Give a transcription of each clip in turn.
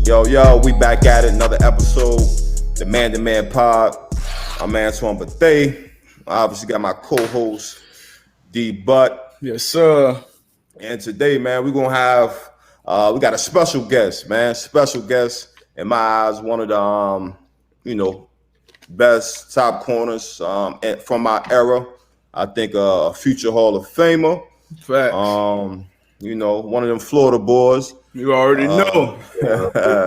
Yo, we back at it, another episode, the Man to Man Pod. I'm Antoine Bethea. I obviously got my co-host, D Butt. Yes, sir. And today, man, we're going to have, we got a special guest, man. Special guest, in my eyes, one of the, best top corners from our era. I think a future Hall of Famer. Facts. One of them Florida boys. You already know.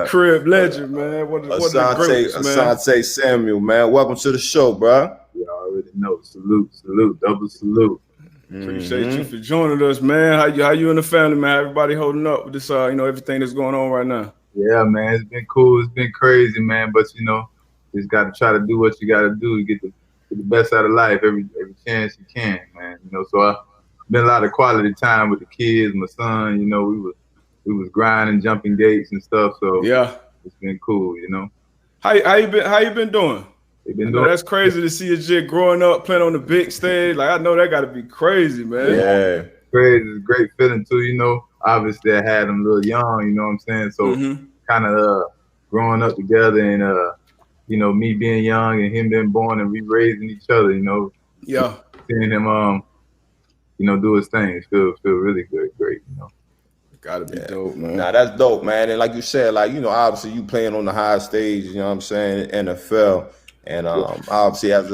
Crib legend, man. One of the greatest, man. Asante Samuel, man. Welcome to the show, bro. You already know. Salute, double salute. Appreciate you for joining us, man. How you and the family, man? Everybody holding up with this, everything that's going on right now. Yeah, man. It's been cool. It's been crazy, man. But just got to try to do what you got to do to get the best out of life every chance you can, man. So I've been a lot of quality time with the kids, my son. We was grinding, jumping gates and stuff. So yeah, it's been cool. How you been doing? That's crazy to see a jit growing up playing on the big stage. Like I know that got to be crazy, man. Yeah, crazy. It's a great feeling too. Obviously I had him a little young. You know what I'm saying? So kind of growing up together and me being young and him being born and we raising each other. Yeah. Seeing him do his thing. Feel really good, great. Gotta be dope, man. Nah, that's dope, man. And like you said, obviously you playing on the high stage, you know what I'm saying, NFL. And obviously as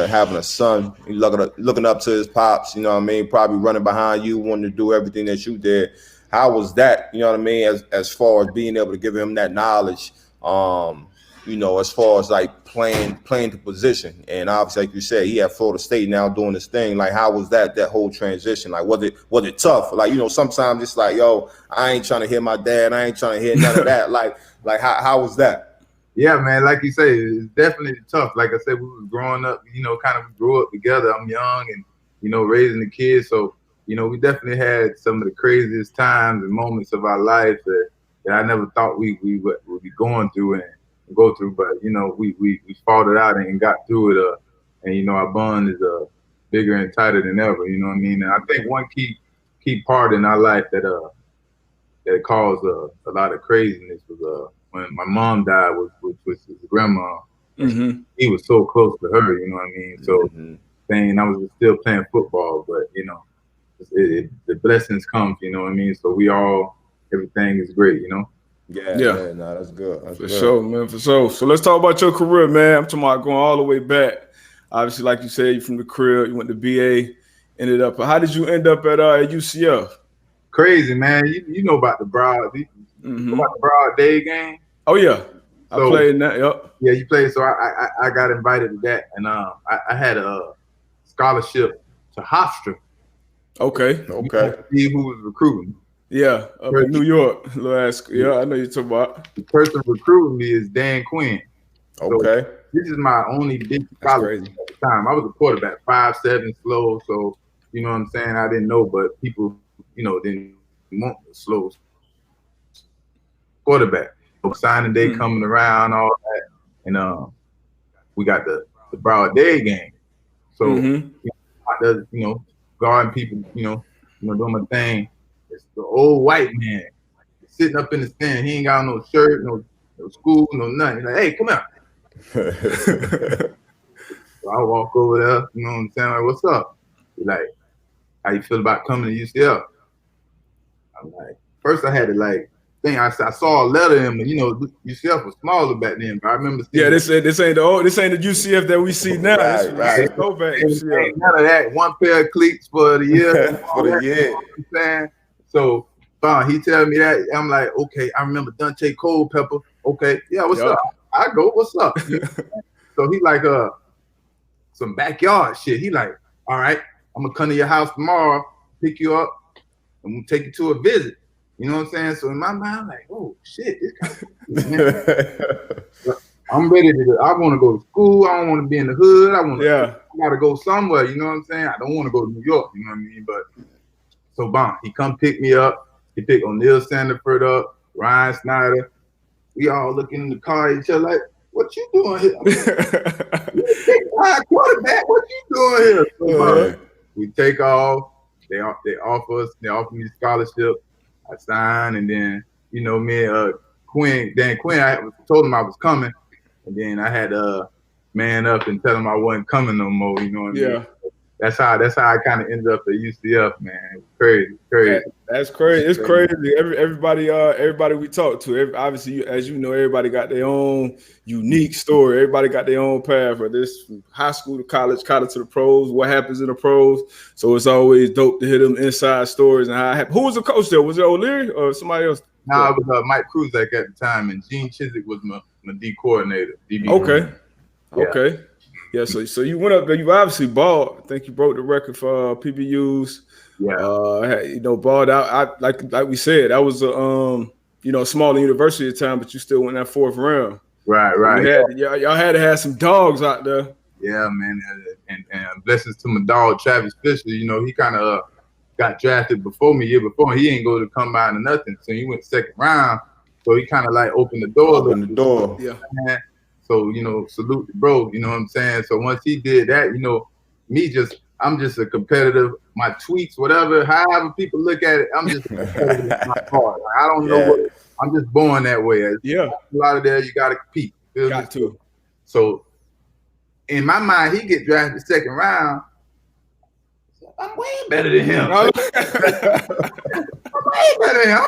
having a son, you looking up to his pops, you know what I mean, probably running behind you, wanting to do everything that you did. How was that, you know what I mean, as far as being able to give him that knowledge, as far as like playing the position? And obviously, like you said, he at Florida State now doing his thing. Like, how was that whole transition? Like, was it tough? Like, sometimes it's like, yo, I ain't trying to hear my dad. I ain't trying to hear none of that. Like how was that? Yeah, man. Like you say, it's definitely tough. Like I said, we was growing up. Kind of grew up together. I'm young and raising the kids. So we definitely had some of the craziest times and moments of our life that I never thought we would be going through and go through, but we fought it out and got through it, and our bond is bigger and tighter than ever. You know what I mean? And I think one key part in our life that caused a lot of craziness was when my mom died, which was his grandma. Mm-hmm. He was so close to her. You know what I mean? So saying I was still playing football, but the blessings come. You know what I mean? So everything is great. Yeah. No, that's good. That's for sure, man. For sure. So let's talk about your career, man. I'm talking about going all the way back. Obviously, like you said, you're from the crib. You went to BA, ended up. How did you end up at UCF? Crazy, man. You know about the Broad. You know about the Broad Day game? Oh yeah, I played in that. Yep. Yeah, you played. So I got invited to that, and I had a scholarship to Hofstra. Okay. See who was recruiting. Yeah, up in New York. Yeah, I know you're talking about. The person recruiting me is Dan Quinn. Okay. So this is my only big scholarship at the time. I was a quarterback, 5'7", slow. So, you know what I'm saying? I didn't know, but people, didn't want the slow quarterback. So signing day coming around, all that. And we got the Broward Day game. So, guarding people, doing my thing. It's the old white man sitting up in the stand. He ain't got no shirt, no school, no nothing. He's like, hey, come out. So I walk over there, you know what I'm saying? Like, what's up? He's like, how you feel about coming to UCF? I'm like, first I had to think. I saw a letter in, but UCF was smaller back then. But I remember seeing this ain't the UCF that we see now. Right. Go back UCF. None of that. One pair of cleats for the year. For the year. You know what I'm saying? So he tell me that. I'm like, okay. I remember Dante Culpepper. Okay, yeah, what's up? I go, what's up? So he like some backyard shit. He like, all right, I'm gonna come to your house tomorrow, pick you up, and we'll take you to a visit. You know what I'm saying? So in my mind, I'm like, oh shit, I'm ready to. I want to go to school. I don't want to be in the hood. I gotta go somewhere. You know what I'm saying? I don't want to go to New York. You know what I mean? But so he come pick me up. He pick O'Neal Sandiford up, Ryan Snyder. We all looking in the car at each other like, what you doing here? Quarterback, what you doing here? So, we take off. They offer me a scholarship. I signed, and then me and Dan Quinn, I told him I was coming, and then I had to man up and tell him I wasn't coming no more. You know what I mean? That's how I kind of ended up at UCF, man. Crazy. That's crazy. It's crazy. Everybody we talk to, obviously, as you know, everybody got their own unique story. Everybody got their own path, whether it's from high school to college to the pros, what happens in the pros. So it's always dope to hear them inside stories and how it happened. Who was the coach there? Was it O'Leary or somebody else? No, it was Mike Kruzak at the time, and Gene Chiswick was my D coordinator. DB Okay. Yeah, so you went up there. You obviously balled. I think you broke the record for PBUs. Yeah. Balled out. Like we said, that was a smaller university at the time, but you still went that fourth round. Right. Y'all had to have some dogs out there. Yeah, man, and blessings to my dog Travis Fisher. You know, he kind of got drafted before me, year before. He ain't go to combine or nothing, so he went second round. So he kind of like opened the door. Yeah. So, salute the bro, you know what I'm saying? So once he did that, I'm just a competitive, my tweets, whatever, however people look at it, I'm just a competitive in my heart. Like, I don't know I'm just born that way. Yeah. A lot of there, you got to compete. Got to. So in my mind, he get drafted second round. I'm way better than him. I'm way better than him.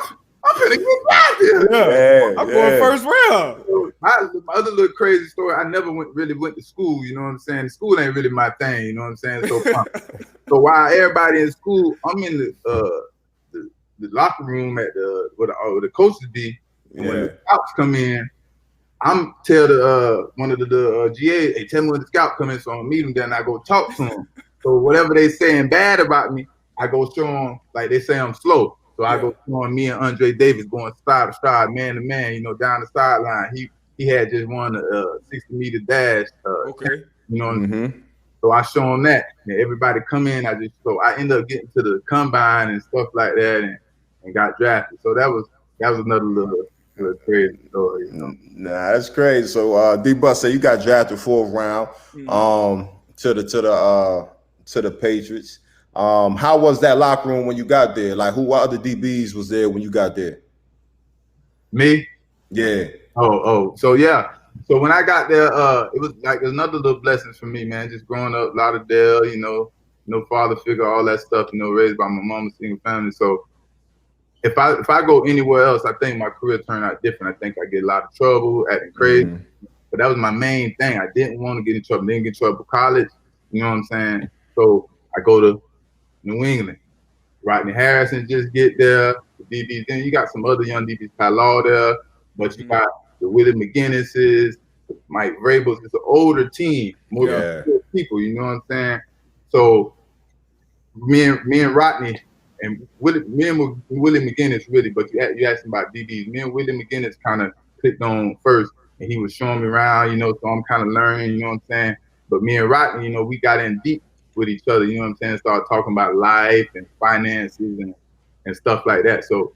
I'm finna get drafted. Yeah. I'm going first round. My other little crazy story, I never really went to school, you know what I'm saying? School ain't really my thing, you know what I'm saying? So while everybody in school, I'm in the locker room at where the coaches be. And when the scouts come in, I'm tell one of the GA, hey, tell me when the scout come in, so I'll meet him there and I go talk to him. So whatever they saying bad about me, I go show them, like they say I'm slow. So I go showing me and Andre Davis going side to side, man to man, down the sideline. He had just won a 60-meter dash. Okay. So I show him that. And everybody come in. I end up getting to the combine and stuff like that and got drafted. So that was another little crazy story. Nah, that's crazy. So D-Bus said you got drafted fourth round to the Patriots. How was that locker room when you got there? Like, what other DBs was there when you got there? Me? Yeah. So yeah. So when I got there, it was like another little blessing for me, man. Just growing up, Lauderdale, father figure, all that stuff, raised by my mom, a single family. So if I go anywhere else, I think my career turned out different. I think I get a lot of trouble, acting crazy. But that was my main thing. I didn't want to get in trouble. Didn't get in trouble for college. You know what I'm saying? So I go to New England. Rodney Harrison just get there. The DBs. Then you got some other young DBs, Ty Law there. But you got the Willie McGinnises, Mike Vrabels. It's an older team, more than people. You know what I'm saying? So me and Rodney and me and Willie McGinnis really. But you asked him about DBs. Me and Willie McGinnis kind of clicked on first, and he was showing me around. So I'm kind of learning. You know what I'm saying? But me and Rodney, we got in deep with each other. You know what I'm saying? Started talking about life and finances and stuff like that. So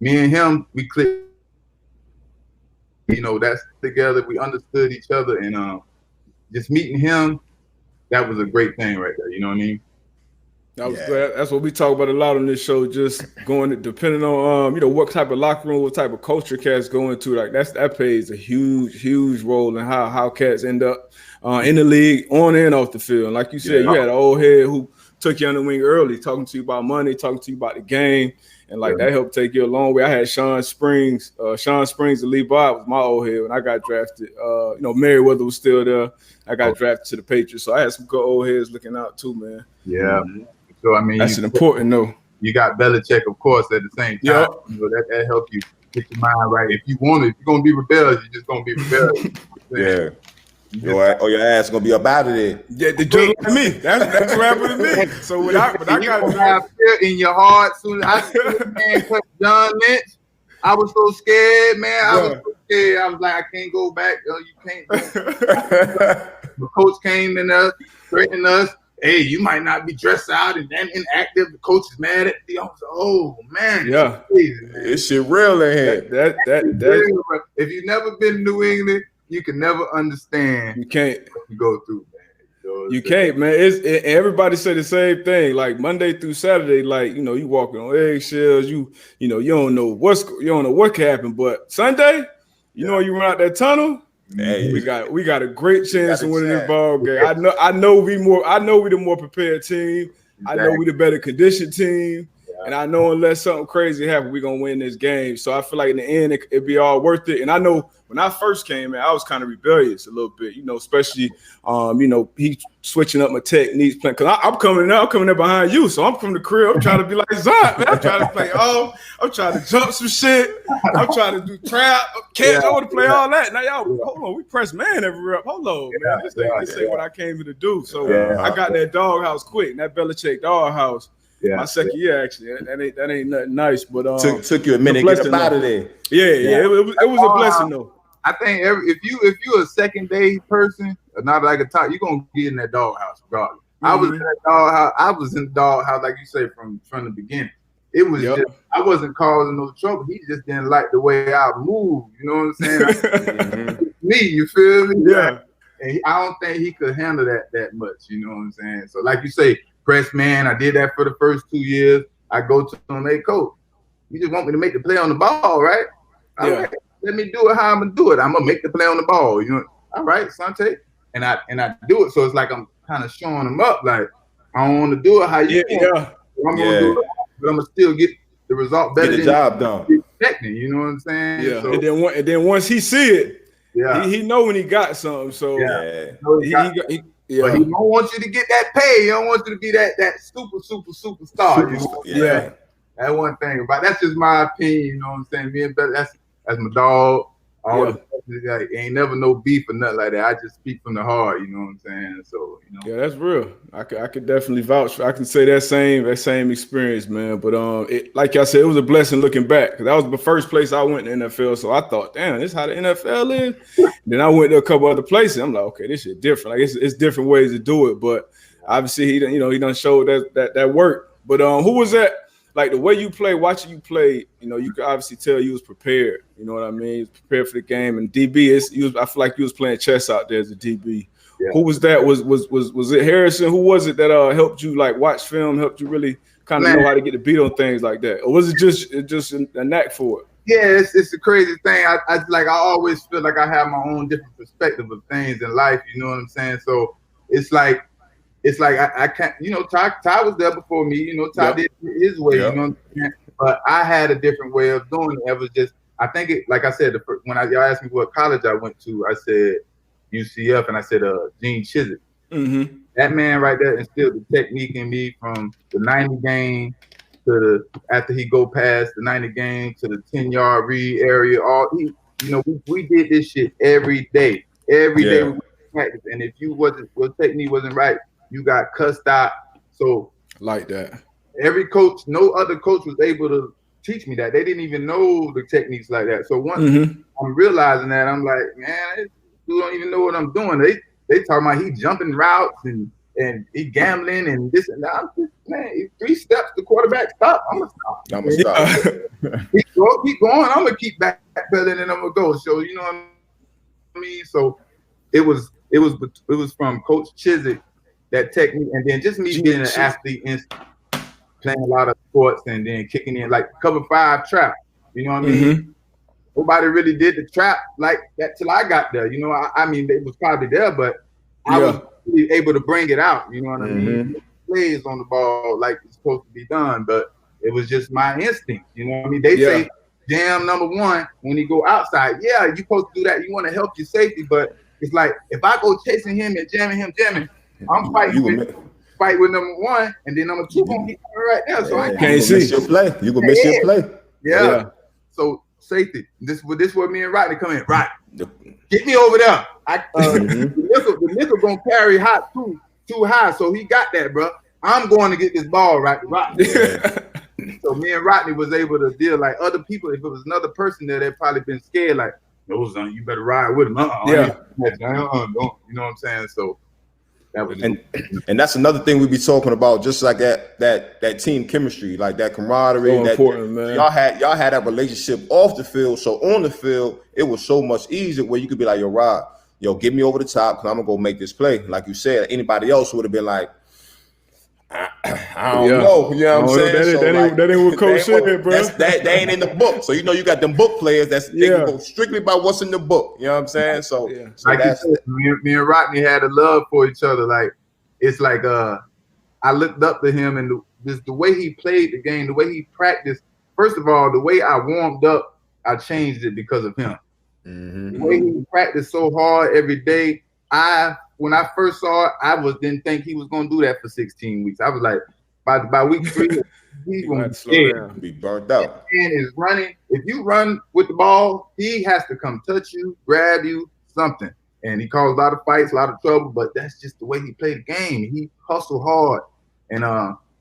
me and him, we clicked. That's together. We understood each other, and just meeting him, that was a great thing right there. You know what I mean? That's what we talk about a lot on this show. Just going, depending on what type of locker room, what type of culture cats go into. Like that plays a huge role in how cats end up in the league, on and off the field. And like you said, you had an old head who took you on the wing early, talking to you about money, talking to you about the game. And that helped take you a long way. I had Sean Springs, the lead Bob was my old head when I got drafted. Merriweather was still there. I got drafted to the Patriots. So I had some good old heads looking out too, man. Yeah. So I mean, that's important though. You got Belichick, of course, at the same time. Yep. That helped you get your mind right. If you're gonna be rebellious, you're just gonna be rebellious. Your ass gonna be up out of there. Yeah, just like me. That's what happened to me. So when I got have fear in your heart, soon as I see this man cut John Lynch, I was so scared, man. I was so scared. I was like, I can't go back. You can't. The coach came in us, threatening us. Hey, you might not be dressed out and then inactive. The coach is mad at you. I was like, oh man, crazy, man. This shit real in here. That If you've never been to New England, you can never understand. You can't. What you go through, man. You can't, man. Everybody say the same thing. Like Monday through Saturday, like you walking on eggshells. You don't know what can happen. But Sunday, you run out that tunnel. Hey, we got a great chance of winning this ball game. I know we the more prepared team. Exactly. I know we the better conditioned team. And I know unless something crazy happens, we're going to win this game. So I feel like in the end, it'd be all worth it. And I know when I first came in, I was kind of rebellious a little bit, especially, he switching up my techniques. Because I'm coming up behind you. So I'm from the crib. I'm trying to be like Zot, man. I'm trying to play I'm trying to jump some shit. I'm trying to do trap, catch. I want to play all that. Now, y'all, hold on. We press man every rep. Hold on, man. This ain't what I came here to do. So I got that doghouse quick, that Belichick doghouse. Yeah. My second year, actually, that ain't nothing nice, but took you a minute to get up out of there. Yeah. It was a blessing though. I think if you're a second day person, not like a top, you're gonna get in that doghouse regardless. Mm-hmm. I was in that doghouse. I was in the doghouse, like you say, from the beginning. It was just I wasn't causing no trouble. He just didn't like the way I moved. You know what I'm saying? Me, you feel me? Yeah. And I don't think he could handle that much. You know what I'm saying? So, like you say. Press man, I did that for the first 2 years. I go to him, hey coach, you just want me to make the play on the ball, right? All right, let me do it how I'm gonna do it. I'm gonna make the play on the ball. All right, Asante, and I do it. So it's like I'm kind of showing him up, like I don't want to do it how you want. I'm gonna do it, but I'm gonna still get the result better. Get the job done. Expecting, you know what I'm saying? Yeah. So, and then once he see it, he know when he got something. So but he don't want you to get that pay. He don't want you to be that superstar. That one thing about that's just my opinion. You know what I'm saying? Me and Beth, that's my dog. Like, ain't never no beef or nothing like that. I just speak from the heart. You know what I'm saying? So Yeah, that's real. I could definitely vouch. I can say that same experience, man. But like I said, it was a blessing looking back. That was the first place I went in the NFL. So I thought, damn, this is how the NFL is. Then I went to a couple other places. I'm like, okay, this shit different. Like it's different ways to do it. But obviously he done showed that work. But who was that? Like the way you play, watching you play, you could obviously tell you was prepared. You know what I mean? You was prepared for the game. And DB I feel like you was playing chess out there as a DB. Yeah. Who was that? Was it Harrison? Who was it that helped you like watch film, helped you really kind of know how to get the beat on things like that? Or was it just a knack for it? Yeah, it's a crazy thing. I always feel like I have my own different perspective of things in life. You know what I'm saying? So it's like I can't, Ty was there before me, Ty did his way, you know what I'm saying? But I had a different way of doing it. It was just, I think like I said, when y'all asked me what college I went to, I said UCF, and I said Gene Chizik. Mm-hmm. That man right there instilled the technique in me from the 90 game to after he go past the 90 game to the 10-yard read area. We did this shit every day. Every day we practice. And if your technique wasn't right, you got cussed out. So like that. Every coach, no other coach was able to teach me that. They didn't even know the techniques like that. So once I'm realizing that, I'm like, man, you don't even know what I'm doing. They talking about he jumping routes and he gambling and this and that. I'm just, man, 3 steps the quarterback stop. I'm gonna stop. Keep going. I'm gonna keep backpedaling and I'm gonna go. So you know what I mean. So it was from Coach Chizik, that technique, and then just me being an athlete instinct, playing a lot of sports and then kicking in like cover 5 trap. You know what I mean? Nobody really did the trap like that till I got there. I mean, it was probably there, but I was really able to bring it out. You know what I mean? Plays on the ball like it's supposed to be done, but it was just my instinct. You know what I mean? They say jam number 1 when he go outside. Yeah, you're supposed to do that. You want to help your safety, but it's like if I go chasing him and jamming, I'm fighting with number 1, and then number 2 gonna be right there. So I can't see your play. You gonna miss your play. Yeah. So safety. This what me and Rodney come in. Right. Get me over there. The nickel gonna carry hot too high. So he got that, bro. I'm going to get this ball right. So me and Rodney was able to deal like other people. If it was another person there, they'd probably been scared. Like, no, son, you better ride with him. You know what I'm saying? So. And that's another thing we be talking about, just like that team chemistry, like that camaraderie. So important, man. Y'all had that relationship off the field. So on the field, it was so much easier where you could be like, yo, Rod, yo, get me over the top because I'm gonna go make this play. Like you said, anybody else would have been like, I don't know. You know what I'm saying? That ain't what Coach said, bro. That ain't in the book. So you got them book players they can go strictly by what's in the book. You know what I'm saying? So, so like you said, me and Rodney had a love for each other. Like it's like I looked up to him and the way he played the game, the way he practiced. First of all, the way I warmed up, I changed it because of him. The way he practiced so hard every day. When I first saw it, didn't think he was gonna do that for 16 weeks. I was like, by week 3, he's gonna be burnt out. And is running. If you run with the ball, he has to come touch you, grab you, something. And he caused a lot of fights, a lot of trouble. But that's just the way he played the game. He hustled hard, and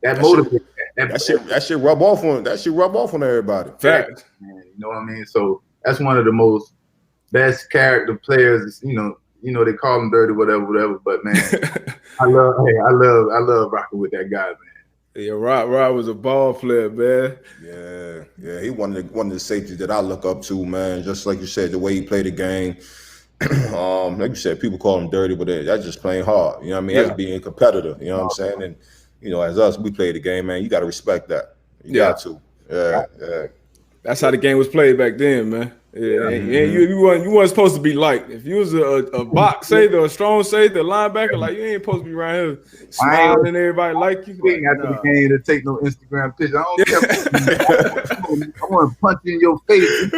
that motivated. That shit rub off on. That shit rub off on everybody. Fact. Man, you know what I mean? So that's one of the most best character players. You know, they call him dirty, whatever. But man, I love rocking with that guy, man. Yeah, Rod was a ball player, man. Yeah. He one of the safeties that I look up to, man. Just like you said, the way he played the game. Like you said, people call him dirty, but that's just playing hard. You know what I mean? That's being competitive. You know what I'm saying? And as us, we play the game, man. You got to respect that. You got to. Yeah. That's how the game was played back then, man. Yeah, you weren't supposed to be liked. If you was a box safety or a strong safety, a linebacker, like you ain't supposed to be around here smiling, everybody like you. After the game to take no Instagram pictures. I don't care. I want to punch you in your face.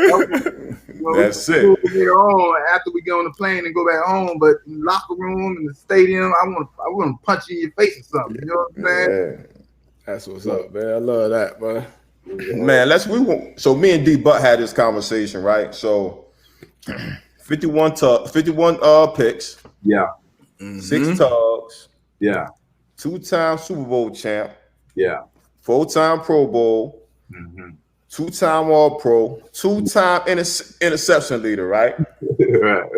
That's it. Later on, after we get on the plane and go back home, but in the locker room in the stadium, I want to punch you in your face or something. You know what I'm saying? Yeah. That's what's up, man. I love that, bro. Man, so me and D Butt had this conversation, right? So 51 picks, 6 tugs, 2-time Super Bowl champ, 4-time Pro Bowl, 2-time All-Pro, 2-time interception leader, right? right.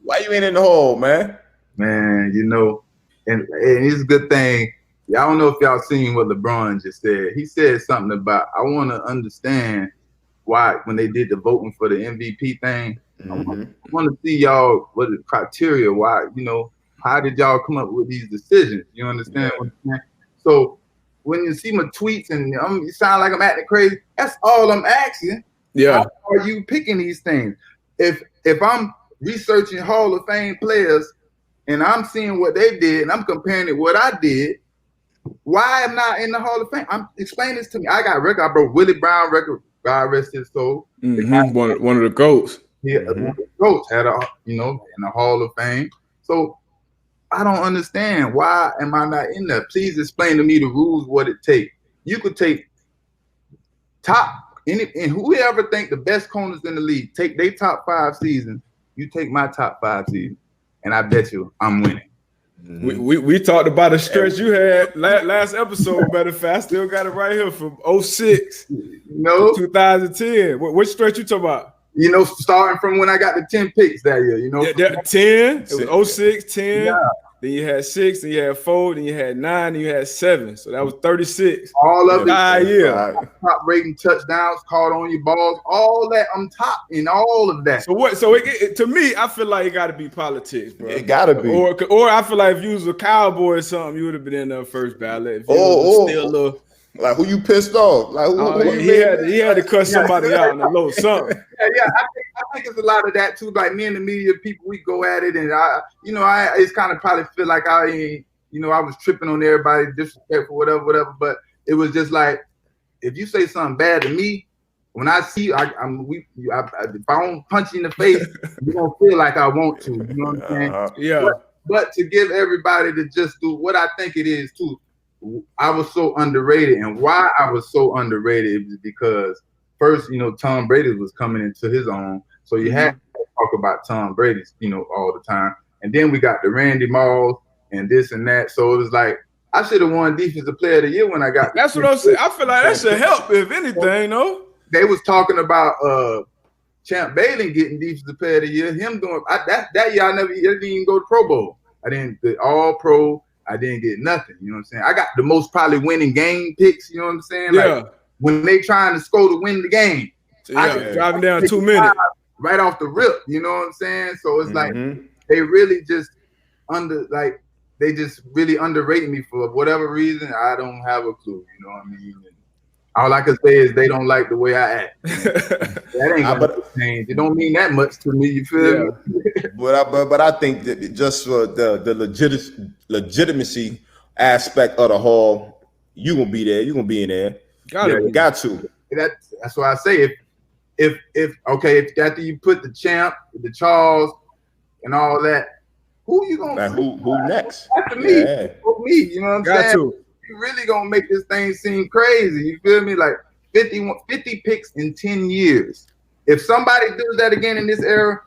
Why you ain't in the hole, man? Man, and it's a good thing. I don't know if y'all seen what LeBron just said. He said something about, I want to understand why when they did the voting for the MVP thing, I want to see y'all what the criteria, why, how did y'all come up with these decisions? You understand what I'm saying? So when you see my tweets and you sound like I'm acting crazy, that's all I'm asking. Yeah. How are you picking these things? If I'm researching Hall of Fame players and I'm seeing what they did and I'm comparing it with what I did, why am I not in the Hall of Fame? Explain this to me. I got record. I broke Willie Brown record. God rest his soul. One of the GOATs. Yeah, one of the GOATs had in the Hall of Fame. So I don't understand. Why am I not in there? Please explain to me the rules, what it takes. You could take and whoever think the best corners in the league, take their top 5 seasons. You take my top 5 seasons, and I bet you I'm winning. We talked about a stretch you had last episode. Matter of fact, I still got it right here from 06 to 2010. Which stretch you talking about? Starting from when I got the 10 picks that year. 10. It was 06, 10. Yeah. Then you had 6, then you had 4, then you had 9, then you had 7. So that was 36. All of it. Top rating touchdowns, caught on your balls, all that. I'm top in all of that. So what? So to me, I feel like it got to be politics, bro. It got to be. Or I feel like if you was a Cowboy or something, you would have been in the first ballot. If you still a little. Like who you pissed off? Like he had to cut somebody out in a little something. I think it's a lot of that too. Like me and the media people, we go at it, and I it's kind of probably feel like I was tripping on everybody, disrespectful, whatever. But it was just like, if you say something bad to me, when I see if I don't punch you in the face, you don't feel like I want to. You know what I'm saying? Yeah. But to give everybody to just do what I think it is too. I was so underrated, and why I was so underrated is because first, Tom Brady was coming into his own, so you had to talk about Tom Brady, all the time. And then we got the Randy Moss and this and that. So it was like I should have won Defensive Player of the Year when I got. That's what I'm saying. I feel like that should help, if anything, no. They was talking about Champ Bailey getting Defensive Player of the Year. Him doing that year, I didn't even go to Pro Bowl. I didn't get All Pro. I didn't get nothing. You know what I'm saying? I got the most probably winning game picks. You know what I'm saying? Yeah. Like when they trying to score to win the game, driving down 2 minutes right off the rip. You know what I'm saying? So it's like they really just they just really underrate me for whatever reason. I don't have a clue. You know what I mean? And all I can say is they don't like the way I act. That ain't gonna change. It don't mean that much to me. You feel me? But I think that just for the legitimacy aspect of the Hall, you gonna be there. You gonna be in there. Got to. That's why I say if after you put the champ, the Charles, and all that, who you gonna? Who next? After me, me. You know what I'm saying? You really gonna make this thing seem crazy. You feel me? Like 50 picks in 10 years. If somebody does that again in this era,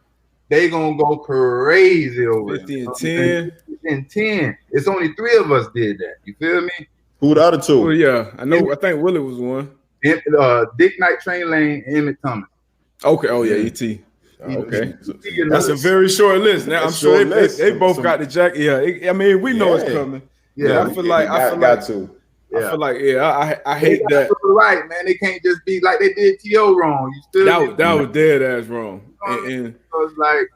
they gonna go crazy over 50 and 10. 50 and 10. It's only 3 of us did that. You feel me? Who the other 2? Oh yeah, I know. I think Willie was one. Dick Knight, Train Lane, Emmett Thomas. Okay. Oh yeah, ET. Okay, that's a very short list. Now I'm sure they both got the jacket. Yeah, I mean we know it's coming. Yeah, I feel like I hate that. Right, man. They can't just be like they did T.O. wrong. You still that was dead ass wrong. And it's like,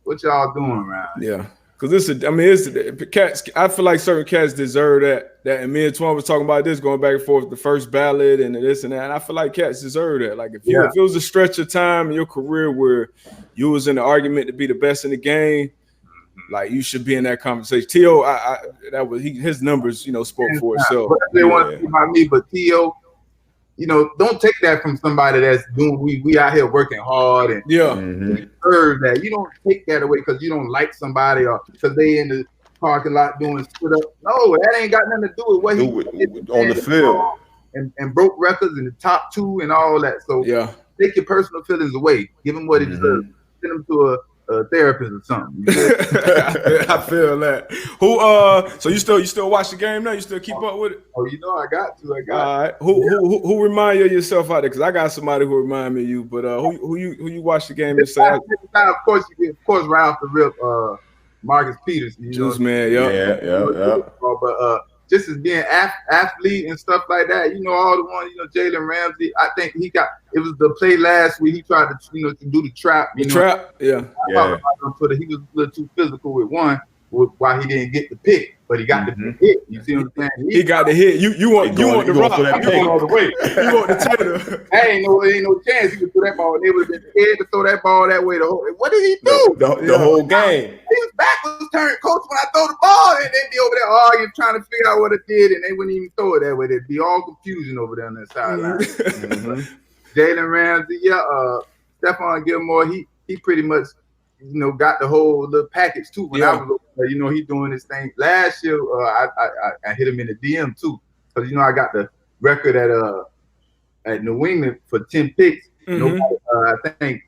what y'all doing around? Yeah, because it's cats. I feel like certain cats deserve that. And me and Twan was talking about this, going back and forth, the first ballot and this and that. And I feel like cats deserve that. Like if it was a stretch of time in your career where you was in the argument to be the best in the game, like you should be in that conversation. T.O., his numbers, spoke for itself. But they want to see about me, but T.O., don't take that from somebody that's doing. We out here working hard and deserve that. You don't take that away because you don't like somebody or because they in the parking lot doing split up. No, that ain't got nothing to do with what he on the field and broke records in the top 2 and all that. So take your personal feelings away. Give him what he deserves. Send him to a therapist or something. I feel that. So you still watch the game now? You still keep up with it? Oh, I got to. All right. Who remind you of yourself out there? Because I got somebody who remind me of you. But who you watch the game and say? Of course, right off the rip, Marcus Peters. Juice man, yeah. But just as being athlete and stuff like that, all the ones, Jalen Ramsey. I think it was the play last week. He tried to, to do the trap. Trap, yeah. On Twitter, he was a little too physical with one, why he didn't get the pick, but he got the hit. You see what I'm saying? He got the hit. You want the rock. You all the way. You want the tater. Ain't no chance he could throw that ball. They would have been scared to throw that ball that way. What did he do? The whole game. His back was turned, coach. When I throw the ball, and they'd be over there arguing, trying to figure out what it did, and they wouldn't even throw it that way. There'd be all confusion over there on that sideline. Jalen Ramsey, Stephon Gilmore, he pretty much, got the whole little package too. When I was, he doing this thing last year. I hit him in the DM too, because I got the record at New England for 10 picks. Nobody, I think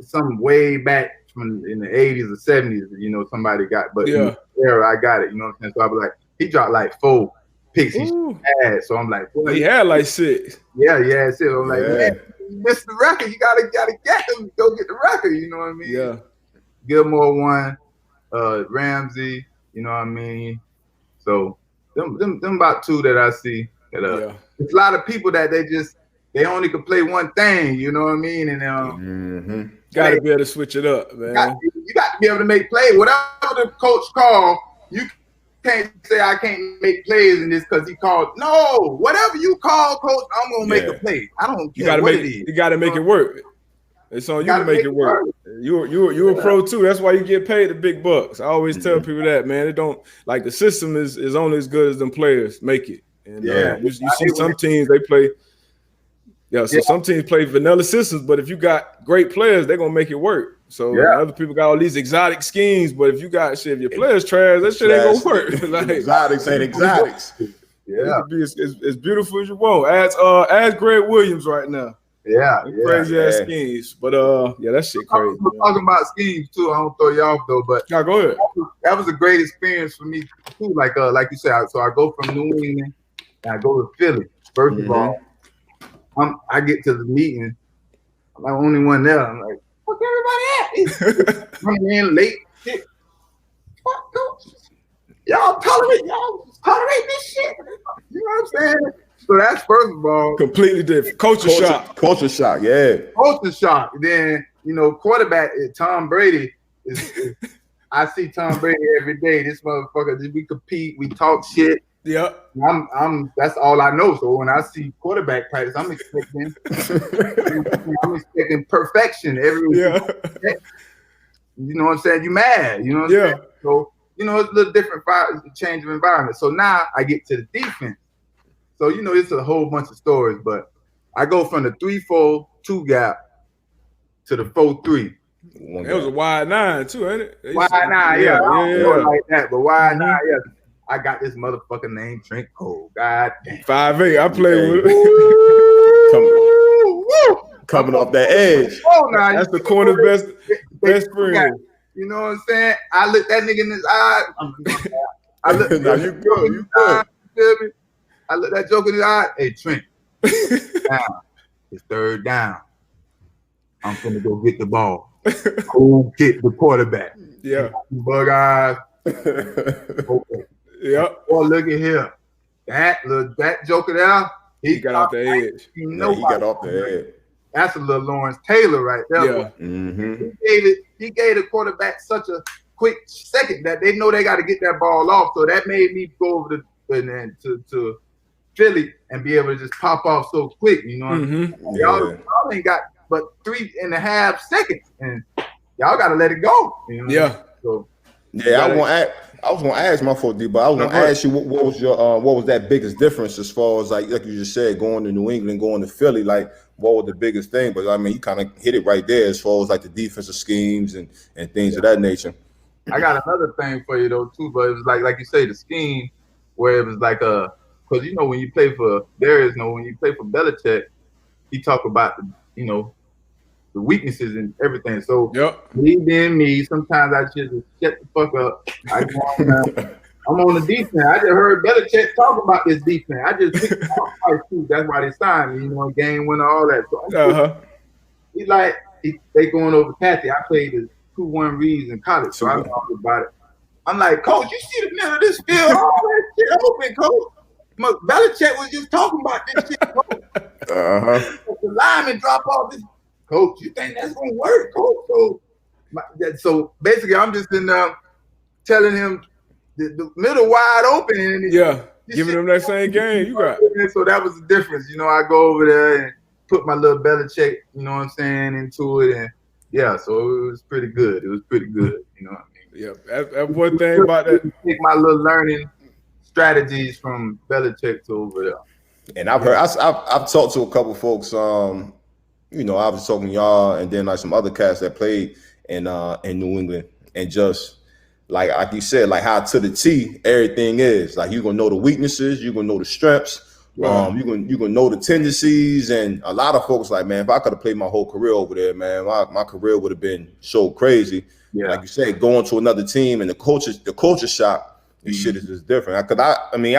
some way back from in the 80s or 70s, somebody got, but in the era I got it. You know what I'm saying? So I was like, he dropped like 4 picks. He had, so I'm like, he had like 6. Yeah, so I'm like, man, you missed the record. You gotta get him. Go get the record. You know what I mean? Yeah. Gilmore won. Ramsey. You know what I mean? So them about 2 that I see. It's a lot of people that they only can play one thing. You know what I mean? And gotta be able to switch it up, man. You got to be able to make plays. Whatever the coach called, you can't say I can't make plays in this because he called. No, whatever you call, coach, I'm gonna make a play. I don't care what it is. You got to make it work. It's on you to make it work. You're a pro too. That's why you get paid the big bucks. I always tell people that, man. It don't like the system is only as good as them players make it. And you see some teams they play. Yeah, so some teams play vanilla systems, but if you got great players, they're gonna make it work. So other people got all these exotic schemes, but if you got if your players trash, that shit ain't gonna work. Like, exotics ain't exotics. Yeah, it can be as beautiful as you want. Ask Greg Williams right now. Crazy ass schemes, but that shit crazy. Talking about schemes too. I don't throw you off though, but go ahead. That was a great experience for me too. Like you said, so I go from New England and I go to Philly. First of all, I get to the meeting. I'm the only one there. I'm like, fuck everybody at? Coming in late. Shit. Fuck coach. Y'all tolerate this shit. You know what I'm saying? So that's first of all completely different. Culture shock. Culture shock, yeah. Culture shock. Then quarterback Tom Brady is I see Tom Brady every day. This motherfucker, we compete, we talk shit. Yep. I'm that's all I know. So when I see quarterback practice, I'm expecting perfection every week. Yeah. You know what I'm saying? You mad. You know what I'm saying? So, you know, it's a little different change of environment. So now I get to the defense. So, you know, it's a whole bunch of stories, but I go from the 3-4 2 gap to the 4-3. It was a wide 9 too, ain't it? Wide 9, yeah. I don't know like that, but wide 9, yeah. I got this motherfucker named Trent Cole. God damn. 5'8". I play with it. Coming off that edge. Oh, nah, that's the corner's best friend. You know what I'm saying? I looked that nigga in his eye. I looked you good. I looked that joke in his eye. Hey, Trent. Down. It's third down. I'm finna go get the ball. Go get the quarterback. Yeah. Bug eyes. Okay. Yep. Boy, look at here. That joker there. He got off the edge. He got off the edge. That's a little Lawrence Taylor right there. Yeah. Mm-hmm. He gave the quarterback such a quick second that they know they got to get that ball off. So that made me go over to Philly and be able to just pop off so quick. You know what I mean? Y'all ain't got but 3.5 seconds, and y'all got to let it go. You know? Yeah. So I was gonna ask my fault, D, but I was gonna ask you what was your what was that biggest difference as far as like you just said, going to New England, going to Philly, like what was the biggest thing? But I mean, you kind of hit it right there as far as like the defensive schemes and things of that nature. I got another thing for you though too, but it was like you say, the scheme where it was like because you know when you play for when you play for Belichick, he talk about the weaknesses and everything. So me being me, sometimes I just shut the fuck up. I'm on the defense. I just heard Belichick talk about this defense. I just picked it up. That's why they signed me. You know, game winner, all that. So he's like, they going over Kathy. I played the 2-1 reads in college, so I talked about it. I'm like, Coach, you see the middle of this field, all that shit open, Coach. Belichick was just talking about this shit, Coach. The lineman drop off this. Coach, you think that's gonna work, Coach? So basically, I'm just in telling him the middle wide open. And giving him that same game you got. So that was the difference. You know, I go over there and put my little Belichick, you know what I'm saying, into it, and so it was pretty good. It was pretty good. You know what I mean? Yeah. That's one thing about that. Take my little learning strategies from Belichick to over there. And I've talked to a couple folks. I was talking to y'all and then like some other cats that played in New England, and just like you said, like how to the T everything is. Like you're gonna know the weaknesses, you're gonna know the strengths, you're gonna know the tendencies. And a lot of folks like, man, if I could have played my whole career over there, man, my career would have been so crazy. Yeah. Like you said, going to another team and the culture shock, this shit is just different. I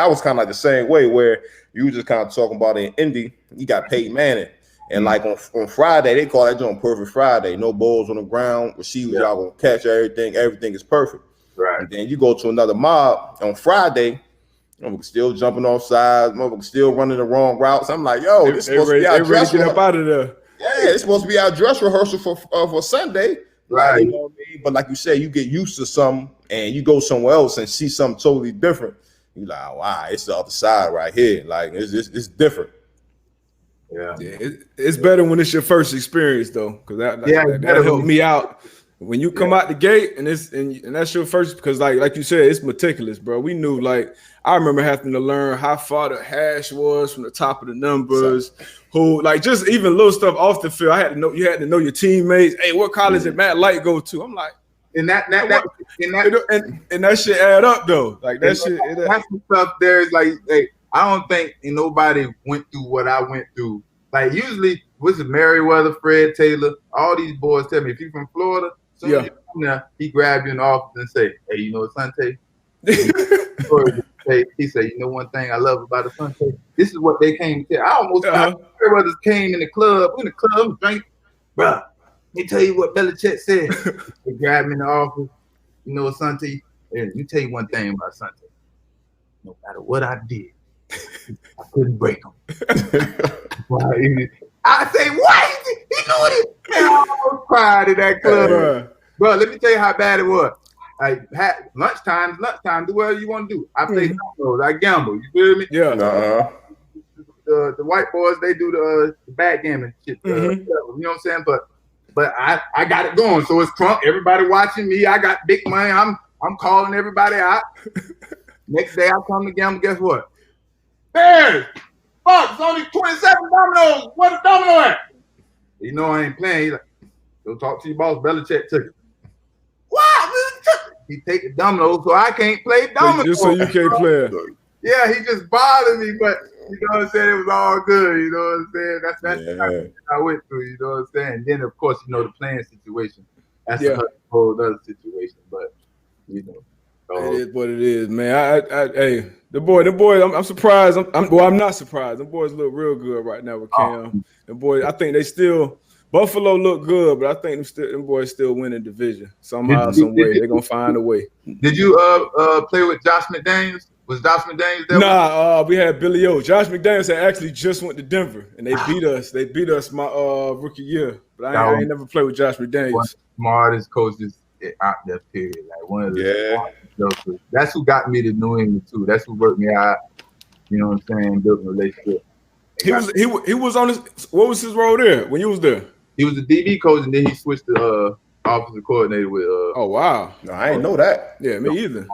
was kind of like the same way where you were just kind of talking about in Indy, you got Peyton Manning. And like on Friday, they call that joint Perfect Friday. No balls on the ground. Receivers, y'all gonna catch everything. Everything is perfect. Right. And then you go to another mob on Friday, still jumping off sides, still running the wrong routes. I'm like, yo, this is supposed to be our dress rehearsal. Up out of there. Yeah, it's supposed to be our dress rehearsal for Sunday. Right. You know what I mean? But like you said, you get used to something and you go somewhere else and see something totally different. You're like, oh, wow, it's the other side right here. Like it's different. Yeah, it's better when it's your first experience though, because that helped me out. When you come out the gate and that's your first, because like you said, it's meticulous, bro. We knew, like, I remember having to learn how far the hash was from the top of the numbers, who, like, just even little stuff off the field. You had to know your teammates. Hey, what college did Matt Light go to? I'm like, and that shit add up though. Like that shit. That's the stuff there is like, hey, I don't think nobody went through what I went through. Like usually, was it Merriweather, Fred Taylor? All these boys tell me, if you're from Florida, he grab you in the office and say, "Hey, you know Asante?" He said, "You know one thing I love about Asante? This is what they came to." I almost Merriweather came in the club, drank, bro. Let me tell you what Belichick said. They grabbed me in the office. You know Asante? Let me tell you one thing about Asante. No matter what I did, I couldn't break him. I say, what? He knew it. I almost cried in that club. Bro, let me tell you how bad it was. lunchtime, do whatever you want to do. I play dominoes, I gamble. You feel me? Yeah. The white boys, they do the backgammon shit. You know what I'm saying? But I got it going. So it's crunk. Everybody watching me. I got big money. I'm calling everybody out. Next day I come to gamble. Guess what? Bears. Fuck, it's only 27 dominoes. Where the domino at? You know I ain't playing. He's like, go talk to your boss. Belichick took it. What? He take the dominoes, so I can't play dominoes. Just so you can't play. Yeah, he just bothered me, but you know what I'm saying? It was all good. You know what I'm saying? That's the kind of thing I went through. You know what I'm saying? And then of course, you know, the playing situation. That's a whole other situation. But you know, it is what it is, man. Hey, the boy. I'm surprised. I'm not surprised. The boys look real good right now with Cam. The boys, I think they still. Buffalo look good, but I think them boys still winning division somehow, some way. They're gonna find a way. Did you play with Josh McDaniels? Was Josh McDaniels there? Nah, we had Billy O. Josh McDaniels had actually just went to Denver, and they beat us. They beat us my rookie year, but I ain't never played with Josh McDaniels. One of the smartest coaches out there, period. Like one of the smartest. That's who got me to New England too. That's who worked me out. You know what I'm saying? Built a relationship. He was on his. What was his role there when you was there? He was a DB coach, and then he switched to offensive coordinator with. Oh wow! No, I didn't know that. Yeah, me either.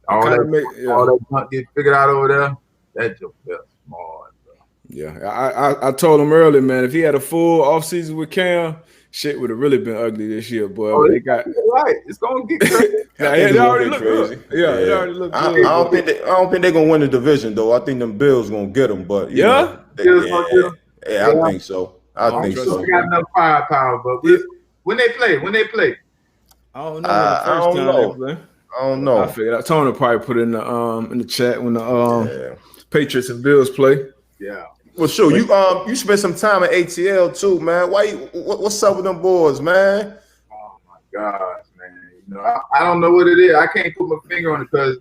All that junk get figured out over there. That joke is smart, bro. Yeah, I told him earlier, man. If he had a full offseason with Cam, shit would have really been ugly this year, boy. They got right. It's gonna get crazy. It already looked good. Yeah, it already looked good. I don't think they're gonna win the division though. I think them Bills gonna get them, but I think so. I think so. We got enough firepower, but when they play. I don't know. I don't know. I figured out. Tony probably put it in the chat when the Patriots and Bills play. Yeah. Well, sure. You spent some time at ATL too, man. What's up with them boys, man? Oh my gosh, man. You know, I don't know what it is. I can't put my finger on it because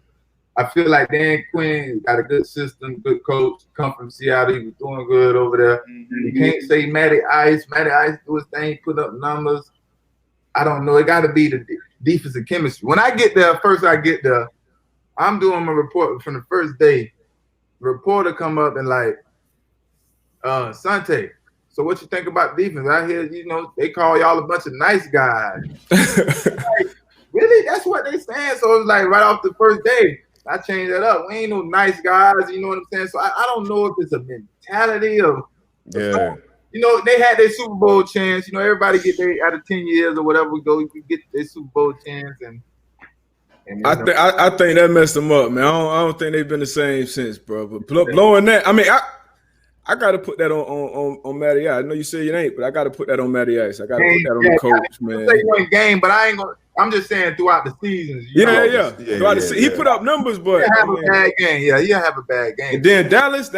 I feel like Dan Quinn got a good system, good coach. Come from Seattle, he was doing good over there. You can't say Matty Ice. Matty Ice do his thing, put up numbers. I don't know. It got to be the defensive chemistry. When I get there, I'm doing my report from the first day. The reporter come up and like, Asante, so what you think about defense? I hear, you know, they call y'all a bunch of nice guys. Like, really? That's what they saying? So it was like right off the first day, I changed that up. We ain't no nice guys, you know what I'm saying? So I don't know if it's a mentality of you know, they had their Super Bowl chance. You know, everybody get their out of 10 years or whatever we go, you get their Super Bowl chance, and I think that messed them up, man. I don't think they've been the same since, bro. But blowing that, I mean, I got to put that on Matty Ice. I know you say it ain't, but I got to put that on Matty Ice. I got to put that on the coach, man. Say one game, but I ain't gonna. I'm just saying throughout the seasons. He put up numbers, but he'll have a bad game. Yeah, he'll have a bad game. And then Dallas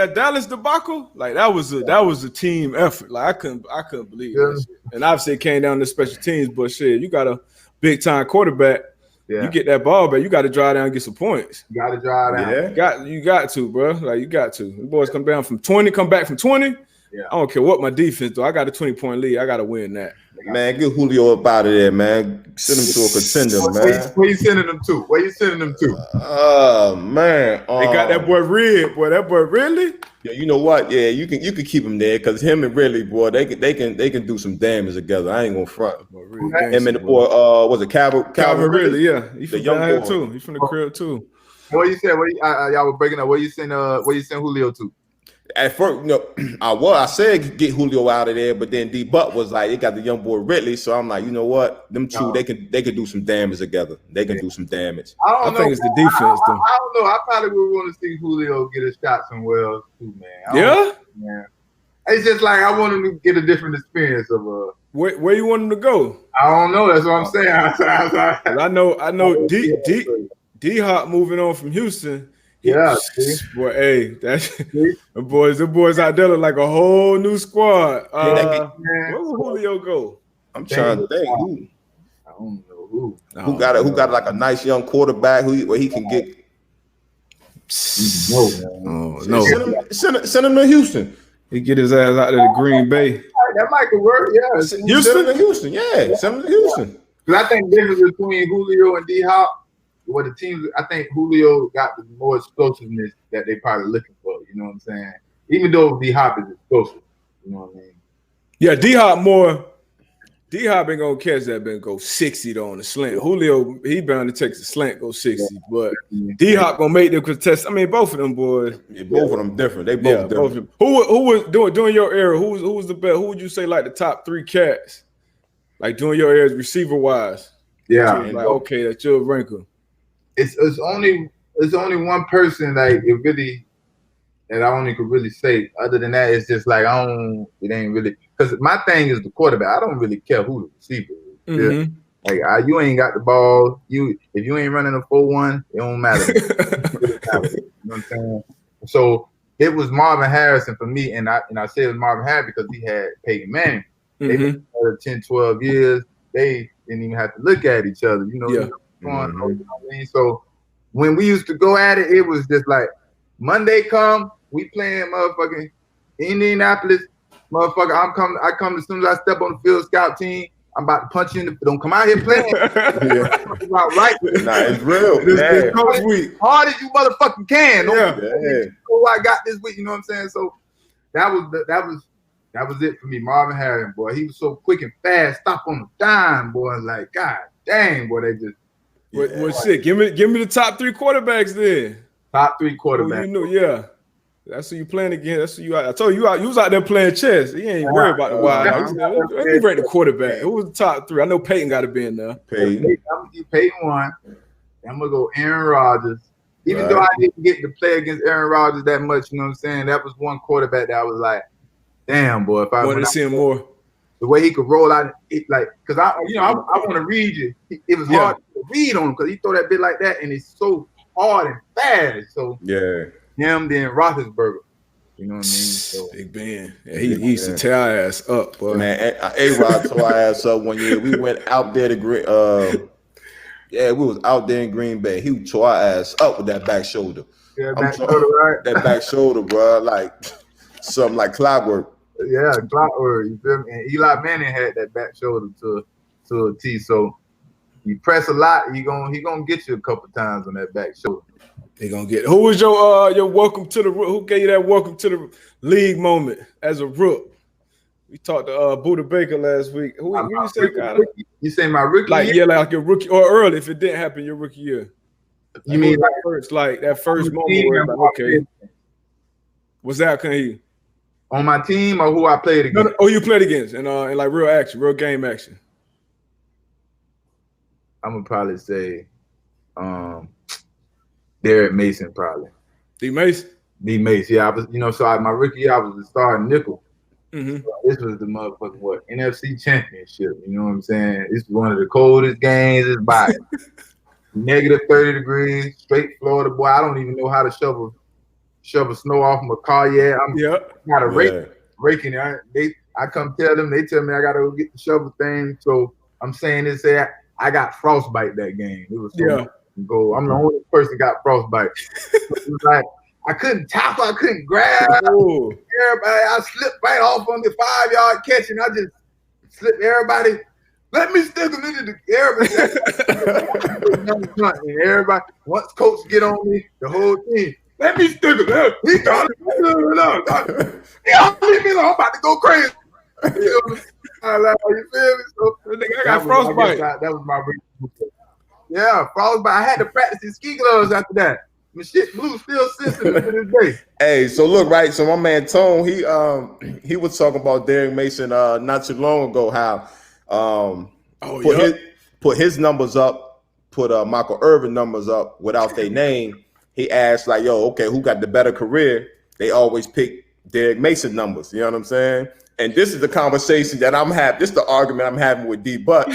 debacle, like that was a team effort. Like I couldn't believe it. And obviously it came down to special teams, but shit, you got a big time quarterback. Yeah. You get that ball back, you got to drive down and get some points. You got to drive down. Yeah. You got to, bro. Like you got to. The boys come back from 20. Yeah. I don't care what my defense do. I got a 20-point lead. I got to win that. Man, get Julio up out of there, man. Send him to a contender, man. Where you sending them to? Oh man, they got that boy Red. Boy, that boy really. Yeah, you know what? Yeah, you can keep him there because him and Ridley, boy, they can do some damage together. I ain't gonna front. Him and the boy, was it Calvin Ridley? Yeah, he's from down here too. He's from the crib too. What you said? Y'all were breaking up. Where you send Julio to? At first, you know, I said get Julio out of there, but then D Buck was like, they got the young boy Ridley, so I'm like, you know what, them two, they can do some damage together. They can do some damage. I think it's the defense, though. I don't know. I probably would want to see Julio get a shot somewhere else too, man. Yeah. It's just like I want him to get a different experience of where you want him to go. I don't know. That's what I'm saying. I know. D Hop moving on from Houston. Yeah, boy, hey, the boys out there look like a whole new squad. Where will Julio go? I'm trying to think. I don't know who got like a nice young quarterback where he can get. No. Send him to Houston. He get his ass out there to Green Bay. That might work. Yeah, Houston. Send him to Houston. Because I think the difference between Julio and D-Hop, what the teams, I think Julio got the more explosiveness that they probably looking for. You know what I'm saying? Even though D-Hop is explosive. You know what I mean? Yeah, D-Hop ain't gonna catch that, but go 60 though on the slant. Julio, he bound to take the slant, go 60. But D-Hop gonna make them contest. I mean, both of them boys. Yeah, both of them different. They both different. Both of them. Who was during your era? Who was the best? Who would you say like the top 3 cats? Like during your era, receiver wise. Yeah. Like, okay, that's your ranker. It's only one person like it really that I only could really say. Other than that, it's just like it ain't really, because my thing is the quarterback. I don't really care who the receiver is. Mm-hmm. Like you ain't got the ball. If you ain't running a 4-1, it don't matter. You know what I'm saying? So it was Marvin Harrison for me, and I say it was Marvin Harrison because he had Peyton Manning. They've been together 10, 12 years. They didn't even have to look at each other. You know, you know what I mean? So when we used to go at it, it was just like Monday come, we playing motherfucking Indianapolis. Motherfucker, I come as soon as I step on the field scout team. I'm about to punch you in the, don't come out here playing. Right. Nah, it's real. This coach week. Hard as you motherfucking can. I got this week, you know what I'm saying? So that was it for me. Marvin Harrison, boy. He was so quick and fast, stop on the dime, boy. Like, God dang, boy, they just Well, shit. Give me the top 3 quarterbacks then. Top 3 quarterbacks. You know, yeah. That's who you playing against. That's who you. I told you, you was out there playing chess. He ain't worried about the wild. Let me rate the quarterback. Who was the top 3? I know Peyton got to be in there. Peyton. I'm gonna give Peyton 1. I'm gonna go Aaron Rodgers. Even though I didn't get to play against Aaron Rodgers that much, you know what I'm saying? That was one quarterback that I was like, damn, boy. If I wanted to see him more. The way he could roll out, because I want to read you. It was hard to read on him because he throw that bit like that, and it's so hard and fast. So him then Roethlisberger, you know what I mean? So, Big Ben, he used to tear our ass up, boy. Man, A-Rod tore our ass up one year. We went out there to we was out there in Green Bay. He tore our ass up with that back shoulder. Yeah, right? That back shoulder, bro, like something like clockwork. Yeah, clockwork. You feel me? And Eli Manning had that back shoulder to a T. So you press a lot, he gonna get you a couple times on that back shoulder. They gonna get. Who was your welcome to the? Who gave you that welcome to the league moment as a rook? We talked to Buda Baker last week. Who you say got it? You say my rookie? Like year? like your rookie or early if it didn't happen your rookie year. You mean that first moment where like, okay, what's that? Can he on my team or who I played against? No, you played against and like real action, real game action. I'm gonna probably say Derek Mason, probably. D Mason? D Mason, yeah. I was, my rookie year I was the starting nickel. Mm-hmm. So this was the motherfucking NFC championship. You know what I'm saying? This was one of the coldest games it's by. Negative 30 degrees, straight Florida, boy. I don't even know how to shovel snow off my car yet. I'm got a raking it. I come tell them, they tell me I gotta go get the shovel thing. So I'm saying this, I got frostbite that game. It was go. I'm the only person got frostbite. It was like I couldn't tackle, I couldn't grab. Everybody, I slipped right off on the 5-yard catch, and I just slipped everybody. Let me stick them into everybody. And everybody, once coach get on me, the whole team, let me stick them. He got it. Yeah, leave me alone. I'm about to go crazy. You feel me? So I got frostbite. That was my reason. Yeah, frostbite. I had to practice in ski gloves after that. My shit blue still sensitive to this day. Hey, so look, right. So my man Tone, he was talking about Derek Mason not too long ago. How put his numbers up, put Michael Irvin numbers up without their name. He asked like, "Yo, okay, who got the better career?" They always pick Derek Mason numbers. You know what I'm saying? And this is the conversation that I'm having. This is the argument I'm having with D Butt.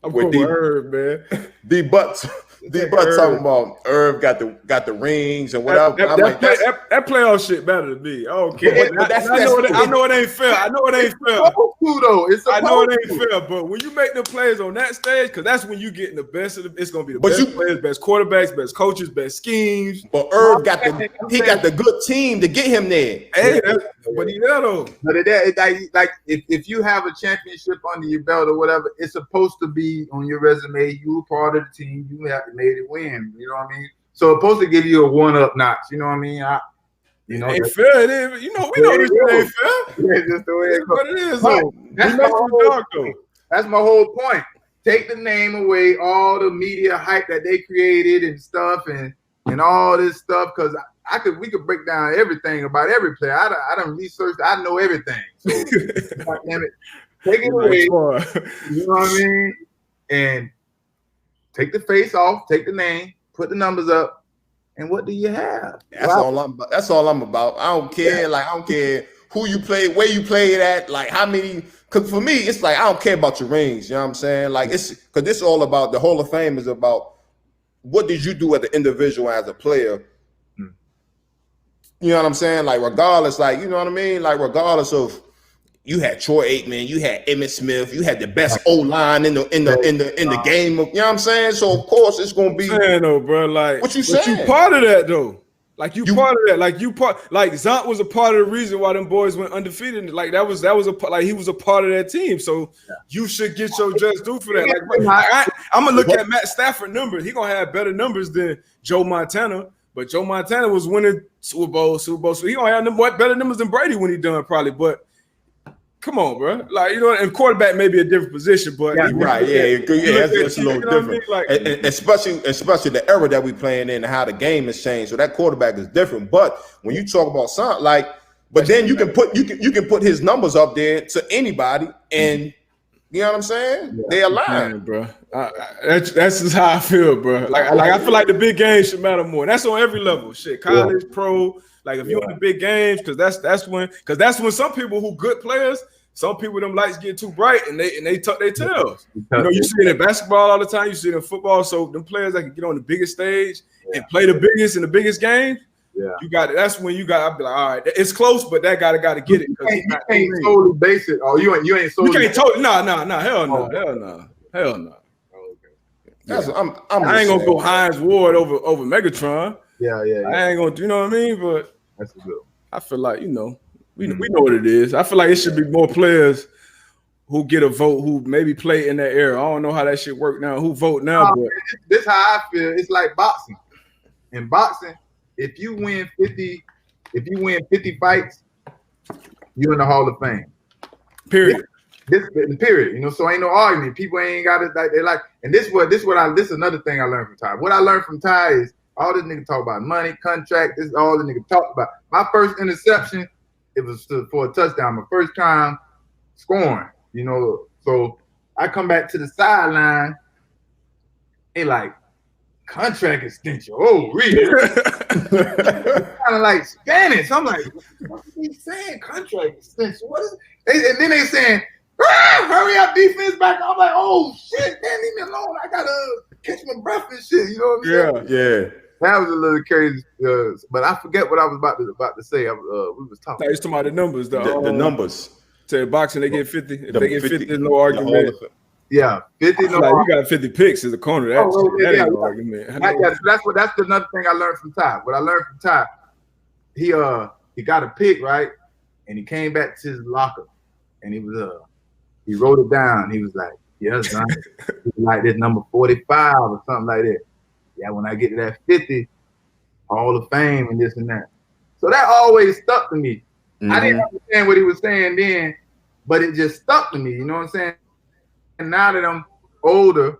I'm with D Butt, man. D Butt D-Bud talking about Irv got the rings and whatever. That playoff shit better than me. I don't care. But I know it ain't fair. I know it ain't fair. I know it ain't fair. But when you make the plays on that stage, because that's when you getting the best of the. It's gonna be the best players, best quarterbacks, best coaches, best schemes. But Irv got the good team to get him there. Hey, but he there though. But like if you have a championship under your belt or whatever, it's supposed to be on your resume. You were part of the team. You have made it win. You know what I mean? So it's supposed to give you a 1-up notch. You know what I mean? Ain't fair. It is. You know, we know this shit ain't fair. Yeah, just the way it goes. But it is though. That's my whole point. Take the name away, all the media hype that they created and stuff, and all this stuff. Because we could break down everything about every player. I done researched. I know everything. So damn it, take it away. You know what I mean? And take the face off. Take the name. Put the numbers up. And what do you have? That's all I'm about. I don't care. Yeah. Like I don't care who you play, where you play it at, like how many. Because for me, it's like I don't care about your rings. You know what I'm saying? Like it's because this is all about the Hall of Fame is about what did you do as an individual, as a player. You know what I'm saying? Like regardless, like you know what I mean? Like regardless of you had Troy Aikman, you had Emmitt Smith, you had the best O-line in the game of, you know what I'm saying? So of course it's gonna be though, bro. Like what you saying? You part of that though. Like you part of that. Like Zont was a part of the reason why them boys went undefeated. Like that was like he was a part of that team. So you should get your just due for that. Like, I'm gonna look at Matt Stafford numbers. He gonna have better numbers than Joe Montana. But Joe Montana was winning Super Bowl. So he gonna have better numbers than Brady when he done probably. But come on, bro. Like, you know, and quarterback may be a different position, but it's a little different. Like, and especially the era that we playing in and how the game has changed. So that quarterback is different. But when you talk about something like, but then you can put his numbers up there to anybody, and you know what I'm saying? Yeah. They align, bro. That's just how I feel, bro. Like I feel like the big games should matter more. And that's on every level. Shit, college, pro. Like if you're in the big games, because that's when some people who good players, some people them lights get too bright and they tuck their tails. You know, you see it in basketball all the time, you see it in football. So them players that can get on the biggest stage and play the biggest in the biggest games, you got it. That's when you got. I'll be like, all right, it's close, but that got to get it. You can't solely base it. Oh, you ain't solely. You can't totally. No, hell no. That's I ain't gonna go Hines Ward over Megatron. Yeah. I ain't gonna. You know what I mean? But that's a good. I feel like we know what it is. I feel like it should be more players who get a vote who maybe play in that era. I don't know how that shit work now. Who vote now? But this how I feel. It's like boxing. In boxing, if you win 50 fights, you're in the Hall of Fame. Period. This period. You know, so ain't no argument. People ain't got it like they like. And this is another thing I learned from Ty. What I learned from Ty is all this nigga talk about money, contract. This is all the nigga talk about. My first interception, it was for a touchdown. My first time scoring. You know, so I come back to the sideline. They like contract extension. Oh, really? Kind of like Spanish. I'm like, what are they saying? Contract extension. What is it? And then they saying, hurry up, defense back. I'm like, oh shit, man, leave me alone. I gotta catch my breath and shit. You know what I'm saying? Yeah. That was a little crazy, but I forget what I was about to say. We was talking. No, he's talking about the numbers. The numbers. To boxing, they get 50. If they get 50, there's no argument. Yeah, 50. No, you got 50 picks as a corner. That ain't no argument. That's another thing I learned from Ty. What I learned from Ty, he got a pick, right, and he came back to his locker, and he wrote it down. He was like, "Yes, son." He was like this number 45 or something like that. Yeah, when I get to that 50, Hall of Fame and this and that. So that always stuck to me. Mm-hmm. I didn't understand what he was saying then, but it just stuck to me. You know what I'm saying? And now that I'm older,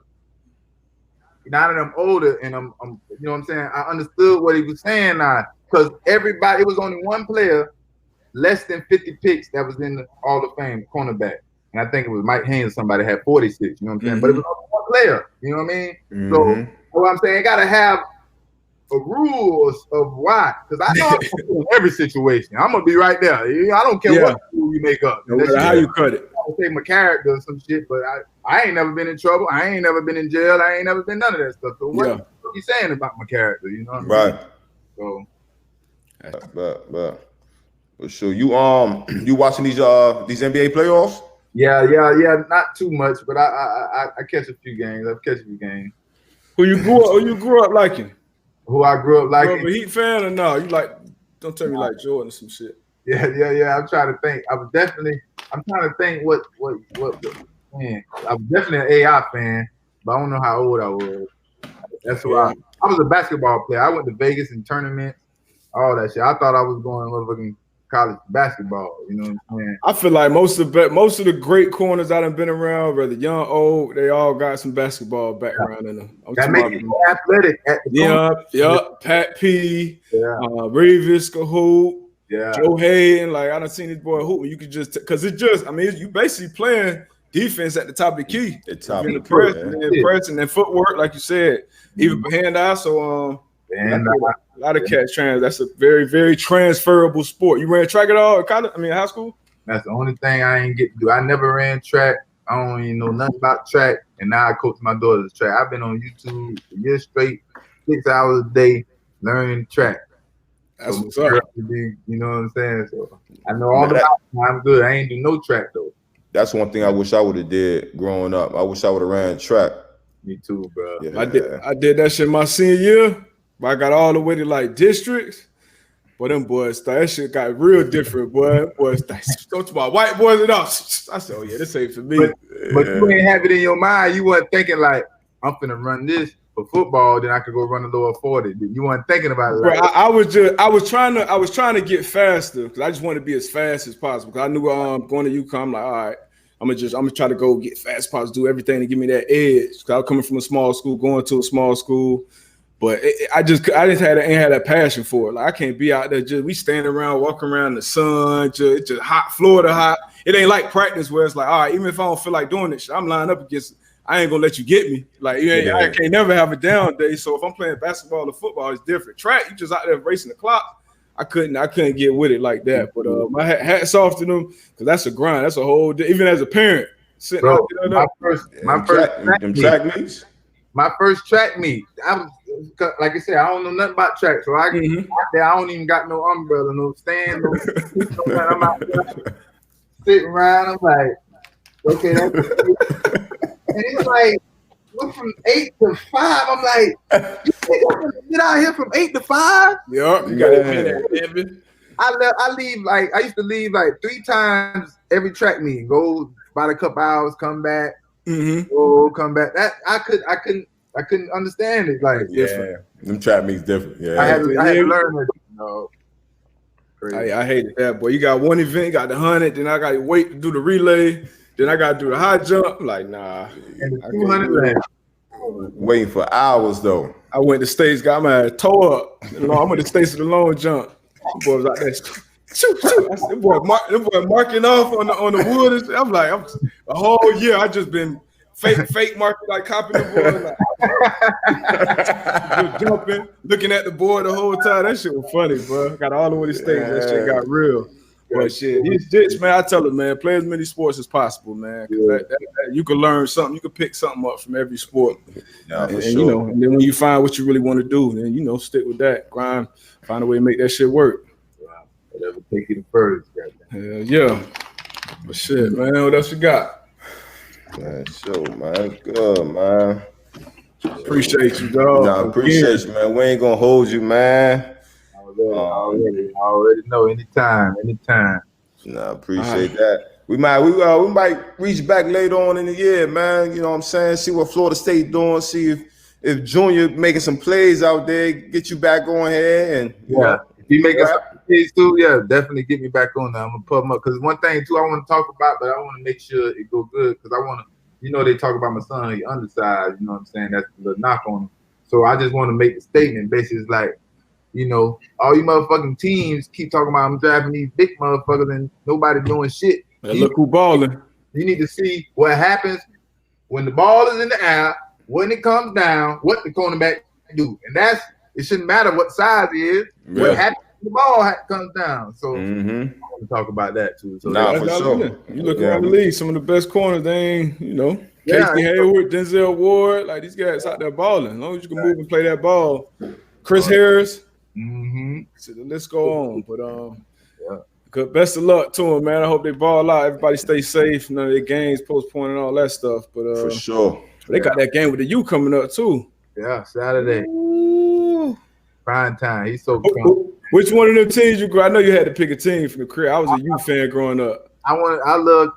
and I'm you know what I'm saying? I understood what he was saying now, because everybody, it was only one player, less than 50 picks that was in the Hall of Fame, cornerback. And I think it was Mike Haynes, somebody had 46, you know what I'm saying? But it was only one player, you know what I mean? Mm-hmm. So what I'm saying, it gotta have rules of why, because I know in every situation I'm gonna be right there. I don't care what rule you make up. No matter how you cut it. I'll take my character or some shit, but I ain't never been in trouble. I ain't never been in jail. I ain't never been none of that stuff. So what you saying about my character? You know what I mean? So, but sure. You watching these NBA playoffs? Yeah. Not too much, but I catch a few games. I've catch a few games. Who you grew up liking? Who I grew up liking? You a Heat fan or no? You like? Don't tell me like Jordan or some shit. Yeah. I'm trying to think. I'm trying to think what man. I was definitely an AI fan, but I don't know how old I was. That's why I was a basketball player. I went to Vegas in tournaments, all that shit. I thought I was going motherfucking college basketball. You know what I'm saying? I feel like most of the great corners I done been around, whether young, old, they all got some basketball background in them. That makes you athletic. Pat P, Reeves Cahoot, Joe Hayden. Like I done seen this boy hoop. You could just because you basically playing defense at the top of the key. The press and then footwork, like you said, even behind eye. So a lot of cats that's a very, very transferable sport. You ran track at all? High school? That's the only thing I ain't get to do. I never ran track. I don't even know nothing about track. And now I coach my daughter's track. I've been on YouTube a year straight, 6 hours a day, learning track. That's what's up. You know what I'm saying? So I know all about it. I'm good. I ain't do no track though. That's one thing I wish I would have did growing up. I wish I would have ran track. Me too, bro. Yeah. I did that shit my senior year. But I got all the way to like districts. But them boys, that shit got real different, boy. Boys, talk about white boys and all. I said, oh yeah, this ain't for me. But you ain't have it in your mind. You weren't thinking like, I'm finna run this for football, then I could go run a lower 40. You weren't thinking about it. Like, I was trying to get faster because I just wanted to be as fast as possible. Because I knew going to UConn, I'm like, all right, I'm gonna try to go get fast as possible, do everything to give me that edge. Because I was coming from a small school, going to a small school. But I ain't had that passion for it. Like I can't be out there we stand around, walking around in the sun, it's just hot, Florida hot. It ain't like practice where it's like, all right, even if I don't feel like doing this, I'm lining up against. I ain't gonna let you get me. Like I can't never have a down day. So if I'm playing basketball or football, it's different. Track, you just out there racing the clock. I couldn't get with it like that. But my hats off to them because that's a grind. That's a whole even as a parent. Sitting out there, my first track meet. Like I said, I don't know nothing about track, so I get out there. I don't even got no umbrella, no stand, I'm out there sitting around. I'm like, okay, that's and it's like we're from 8 to 5. I'm like, you think I'm gonna get out here from 8 to 5? Yep, you gotta be there. I leave like I used to leave like 3 times every track meeting. Go about a couple hours, come back, go come back. That I couldn't understand it. Like different. Them track meets different. Yeah, I had to learn it. No, I hated that, boy. You got one event, got the 100, then I got to wait to do the relay, then I got to do the high jump. Like, nah. And the 200 waiting for hours though. I went to States, got my toe up. I went to States to the long jump. The boy was out there. Shoot. I said, them boy marking off on the wood. I'm like, a whole year I just been fake marking, like copying the board, like, jumping, looking at the board the whole time. That shit was funny, bro. Got all the way to stage. That shit got real. But shit, these jits, man, I tell them, man, play as many sports as possible, man. Because you can learn something. You can pick something up from every sport. For sure. You know, and then when you find what you really want to do, then stick with that. Grind, find a way to make that shit work. Whatever take you to first. Hell yeah. But shit, man, what else you got? Man, man. Good, man. Appreciate you, dog. Nah, appreciate you, man. We ain't gonna hold you, man. I already know. Anytime. Nah, appreciate that. We might reach back later on in the year, man. You know what I'm saying? See what Florida State doing. See if Junior making some plays out there. Get you back on here and if you making some plays too, definitely get me back on there. I'm gonna put them up because one thing too I want to talk about, but I want to make sure it go good because I want to. They talk about my son. He undersized. You know what I'm saying? That's the knock on him. So I just want to make the statement. Basically, it's like. All you motherfucking teams keep talking about I'm drafting these big motherfuckers and nobody doing shit. Look who balling. You need to see what happens when the ball is in the air, when it comes down, what the cornerback do. And that's It shouldn't matter what size he is. Yeah. What happens when the ball comes down. So Mm-hmm. I want to talk about that too. So Nah, that's for sure. You look around the league, some of the best corners, they ain't, Yeah, Casey Hayward, Denzel Ward, like these guys out there balling. As long as you can move and play that ball. Chris Harris. Mm-hmm. So the list go on. But good, best of luck to them, man. I hope they ball out. Everybody stay safe. None of their games postponed and all that stuff. But For sure. They got that game with the U coming up too. Yeah, Saturday. Ooh. Prime time. He's so calm. Which one of them teams you grew? I know you had to pick a team from the career. I was a U fan growing up. I love,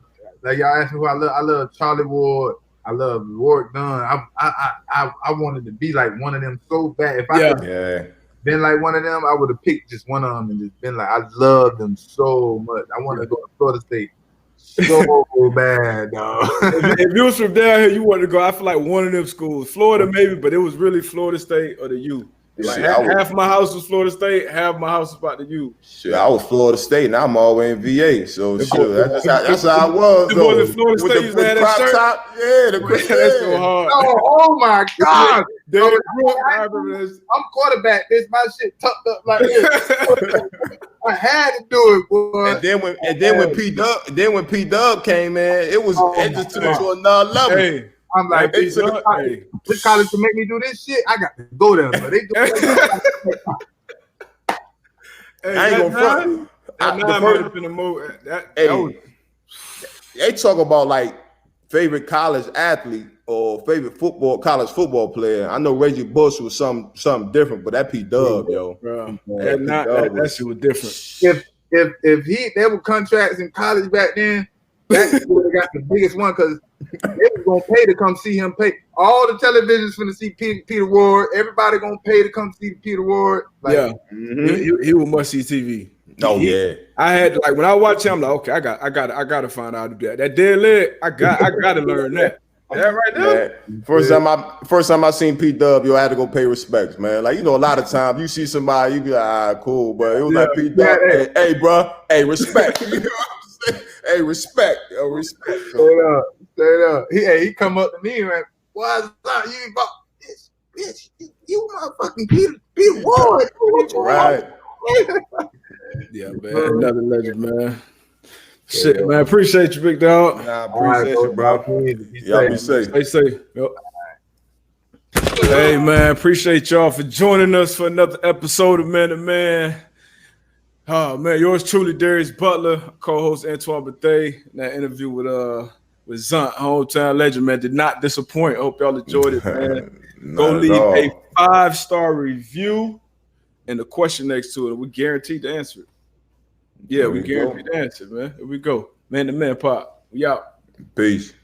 like y'all asked me who I love Charlie Ward. I love Ward Dunn. I wanted to be like one of them so bad. If I could been like one of them, I would have picked just one of them and just been like, I love them so much. I want to go to Florida State so bad, dog. If you was from down here, you wanted to go. I feel like one of them schools, Florida maybe, but it was really Florida State or the U. Like half my house was Florida State, half my house was about the U. Shit, I was Florida State, and I'm all the way in VA. So that's how I was. Though. Florida State used to have that shirt. Top, That's so hard. Oh my God! I'm quarterback. This my shit tucked up like this. I had to do it, boy. And then when P Dub came in, it just took it to another level. Hey. I'm like, this college to make me do this shit. I got to go there. So they do I ain't gonna front. They talk about like favorite college athlete or favorite college football player. I know Reggie Bush was something different, but that P Dub, yo, that shit was different. If there were contracts in college back then, that would have got the biggest one because they was gonna pay to come see him play. All the television's finna see Peter Ward. Everybody gonna pay to come see Peter Ward. Like, he was must see TV. I had to, like when I watch him, I'm like, okay, I got to find out about that dead leg. I got to learn that. That right there. First time I seen P Dub, I had to go pay respects, man. Like, a lot of times you see somebody, you be like, cool, but it was like P Dub, hey, bro, hey, respect. You know what I'm saying? Hey, respect, respect. Straight up. He come up to me and like, why's that? You about bitch? You motherfucking Peter Ward. Right. Yeah, man. Another legend, man. Shit, man. Appreciate you, big dog. Nah, appreciate you, bro. Y'all be safe. Stay safe. Yep. Hey, man. Appreciate y'all for joining us for another episode of Man to Man. Oh, man. Yours truly, Darius Butler, co-host Antoine Bethea. That interview with Zunt, hometown legend, man. Did not disappoint. Hope y'all enjoyed it, man. Go leave a 5-star review and the question next to it. We guaranteed to answer it. Yeah, we guaranteed to answer it, man. Here we go. Man to Man Pop. We out. Peace.